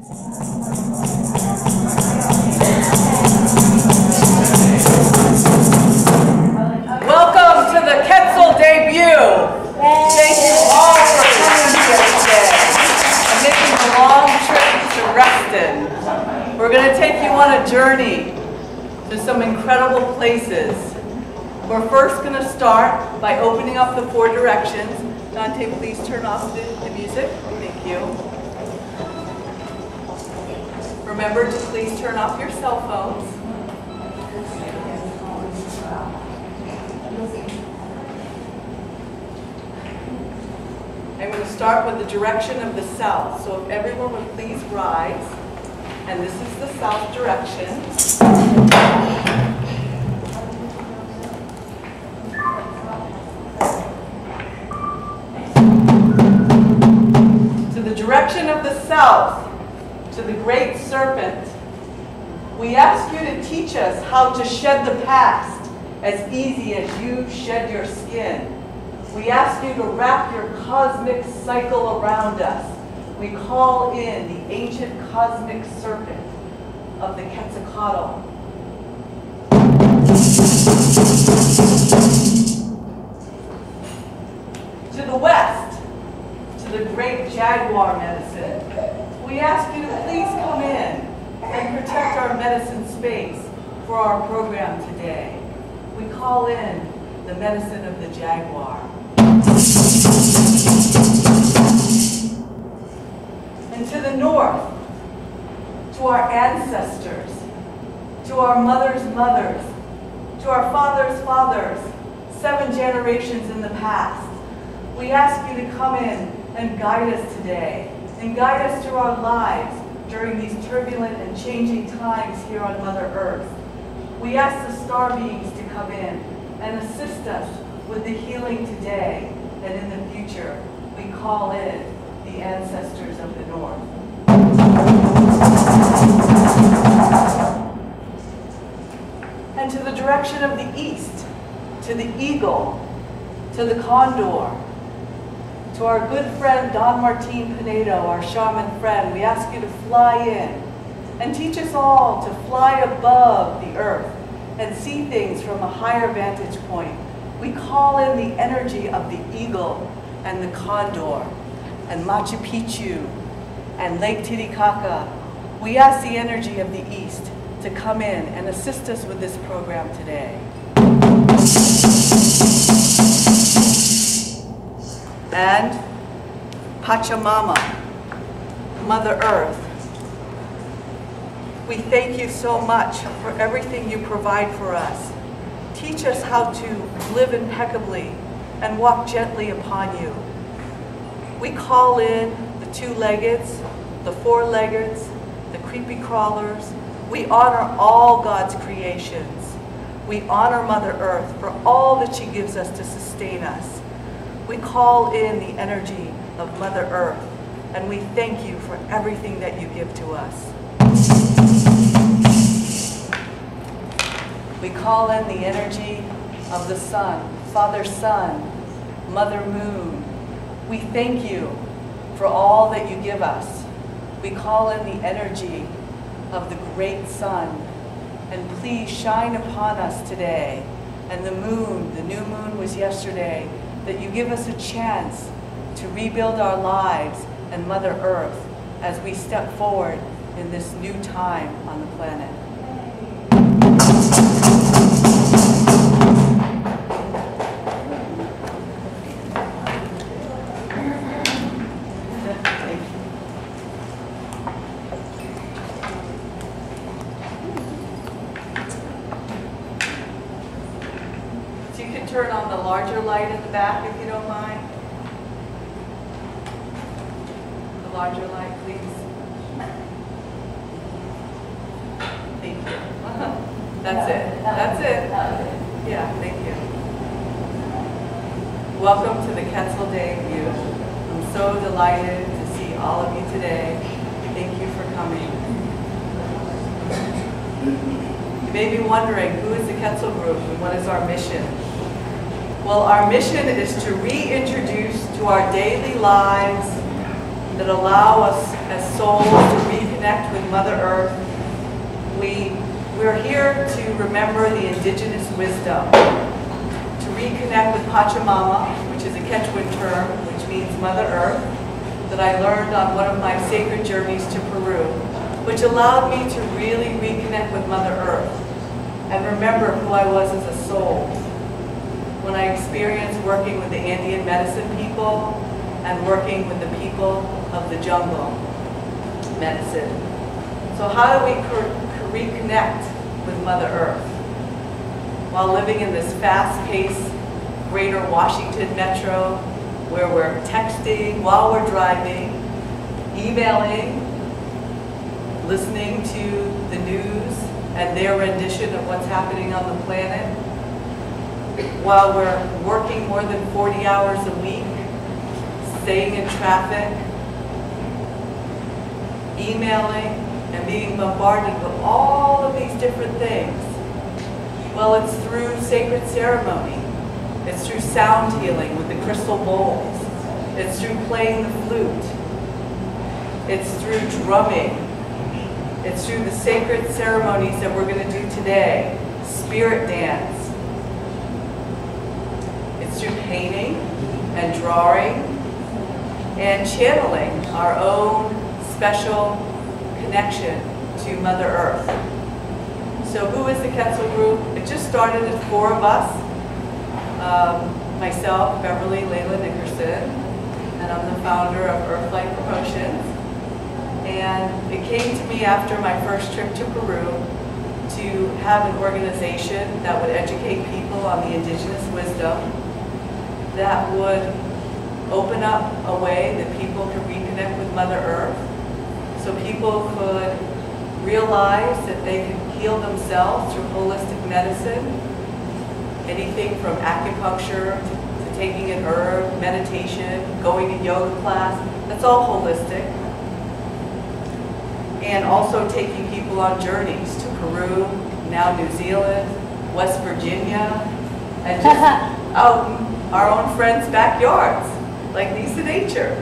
Welcome to the Ketzal debut. Thank you all for coming here today and making a long trip to Reston. We're going to take you on a journey to some incredible places. We're first going to start by opening up the 4 directions. Dante, please turn off the music. Thank you. Remember to please turn off your cell phones. I'm going to start with the direction of the south. So if everyone would please rise. And this is the south direction. To the direction of the south, to the great serpent, we ask you to teach us how to shed the past as easy as you shed your skin. We ask you to wrap your cosmic cycle around us. We call in the ancient cosmic serpent of the Quetzalcoatl. To the west, to the great jaguar medicine, we ask you to please come in and protect our medicine space for our program today. We call in the medicine of the jaguar. And to the north, to our ancestors, to our mothers' mothers, to our fathers' fathers, 7 generations in the past, we ask you to come in and guide us today, and guide us through our lives during these turbulent and changing times here on Mother Earth. We ask the star beings to come in and assist us with the healing today, and in the future, we call in the ancestors of the north. And to the direction of the east, to the eagle, to the condor, to our good friend Don Martin Pinedo, our shaman friend, we ask you to fly in and teach us all to fly above the earth and see things from a higher vantage point. We call in the energy of the eagle and the condor and Machu Picchu and Lake Titicaca. We ask the energy of the east to come in and assist us with this program today. And Pachamama, Mother Earth, we thank you so much for everything you provide for us. Teach us how to live impeccably and walk gently upon you. We call in the 2-leggeds, the 4-leggeds, the creepy crawlers. We honor all God's creations. We honor Mother Earth for all that she gives us to sustain us. We call in the energy of Mother Earth, and we thank you for everything that you give to us. We call in the energy of the sun, Father Sun, Mother Moon. We thank you for all that you give us. We call in the energy of the great sun, and please shine upon us today. And the moon, the new moon was yesterday, that you give us a chance to rebuild our lives and Mother Earth as we step forward in this new time on the planet. So you can turn on the larger light in the back if you don't mind. The larger light, please. Thank you. That's it. That's it. Yeah, thank you. Welcome to the Ketzal debut. I'm so delighted to see all of you today. Thank you for coming. You may be wondering, who is the Ketzal Group and what is our mission? Well, our mission is to reintroduce to our daily lives that allow us as souls to reconnect with Mother Earth. We're here to remember the indigenous wisdom, to reconnect with Pachamama, which is a Quechuan term, which means Mother Earth, that I learned on one of my sacred journeys to Peru, which allowed me to really reconnect with Mother Earth and remember who I was as a soul. When I experienced working with the Andean medicine people and working with the people of the jungle medicine. So how do we reconnect with Mother Earth? While living in this fast-paced greater Washington metro, where we're texting while we're driving, emailing, listening to the news and their rendition of what's happening on the planet, while we're working more than 40 hours a week, staying in traffic, emailing, and being bombarded with all of these different things. Well, it's through sacred ceremony. It's through sound healing with the crystal bowls. It's through playing the flute. It's through drumming. It's through the sacred ceremonies that we're going to do today. Spirit dance. It's through painting and drawing and channeling our own special connection to Mother Earth. So who is the Ketzal Group? It just started as 4 of us. Myself, Beverly, Layla Nickerson, and I'm the founder of Earthlight Promotions. And it came to me after my first trip to Peru to have an organization that would educate people on the indigenous wisdom, that would open up a way that people could reconnect with Mother Earth, so people could realize that they can heal themselves through holistic medicine, anything from acupuncture to taking an herb, meditation, going to yoga class, that's all holistic. And also taking people on journeys to Peru, now New Zealand, West Virginia, and just out in our own friends' backyards, like Lisa Nature.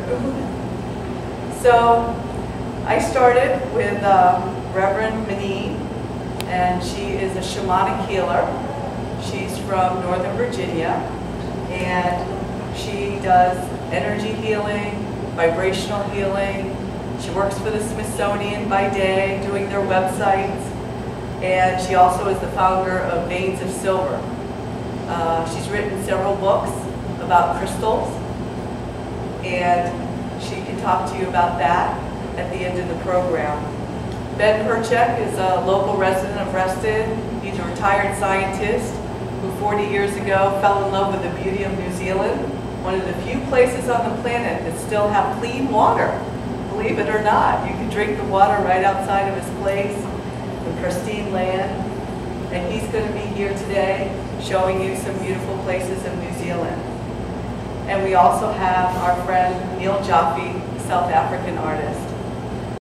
So I started with Reverend Manine, and she is a shamanic healer. She's from Northern Virginia, and she does energy healing, vibrational healing. She works for the Smithsonian by day, doing their websites, and she also is the founder of Veins of Silver. She's written several books about crystals, and she can talk to you about that at the end of the program. Ben Perchek is a local resident of Reston. He's a retired scientist who 40 years ago fell in love with the beauty of New Zealand, one of the few places on the planet that still have clean water. Believe it or not, you can drink the water right outside of his place, the pristine land. And he's going to be here today showing you some beautiful places of New Zealand. And we also have our friend Neil Jaffe, South African artist.